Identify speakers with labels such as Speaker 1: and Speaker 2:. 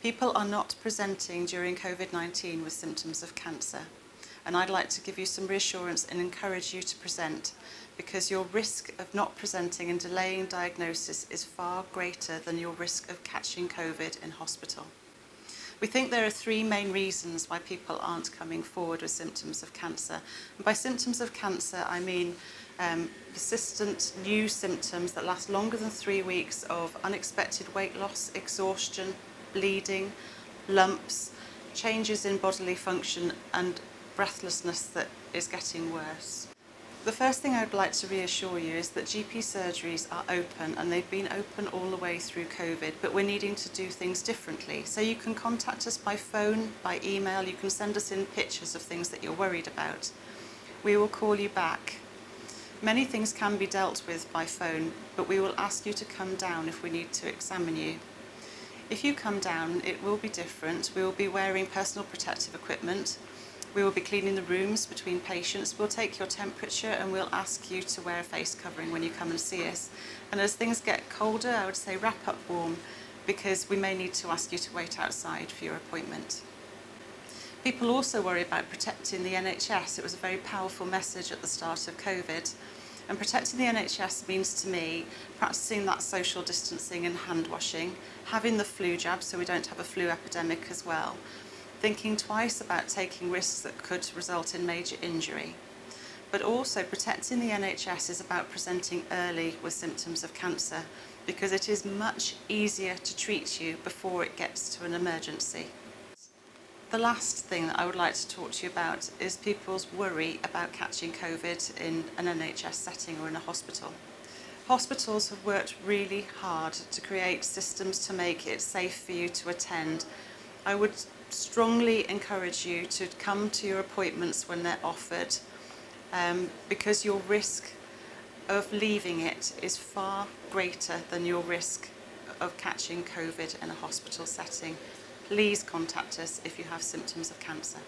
Speaker 1: People are not presenting during COVID-19 with symptoms of cancer, and I'd like to give you some reassurance and encourage you to present, because your risk of not presenting and delaying diagnosis is far greater than your risk of catching COVID in hospital. We think there are three main reasons why people aren't coming forward with symptoms of cancer. And by symptoms of cancer, I mean persistent new symptoms that last longer than 3 weeks of unexpected weight loss, exhaustion, bleeding, lumps, changes in bodily function and breathlessness that is getting worse. The first thing I'd like to reassure you is that GP surgeries are open, and they've been open all the way through COVID, but we're needing to do things differently. So you can contact us by phone, by email, you can send us in pictures of things that you're worried about. We will call you back. Many things can be dealt with by phone, but we will ask you to come down if we need to examine you. If you come down, it will be different. We will be wearing personal protective equipment. We will be cleaning the rooms between patients. We'll take your temperature and we'll ask you to wear a face covering when you come and see us. And as things get colder, I would say wrap up warm, because we may need to ask you to wait outside for your appointment. People also worry about protecting the NHS. It was a very powerful message at the start of COVID. And protecting the NHS means to me practicing that social distancing and hand washing, having the flu jab so we don't have a flu epidemic as well, thinking twice about taking risks that could result in major injury. But also protecting the NHS is about presenting early with symptoms of cancer, because it is much easier to treat you before it gets to an emergency. The last thing that I would like to talk to you about is people's worry about catching COVID in an NHS setting or in a hospital. Hospitals have worked really hard to create systems to make it safe for you to attend. I would strongly encourage you to come to your appointments when they're offered, because your risk of leaving it is far greater than your risk of catching COVID in a hospital setting. Please contact us if you have symptoms of cancer.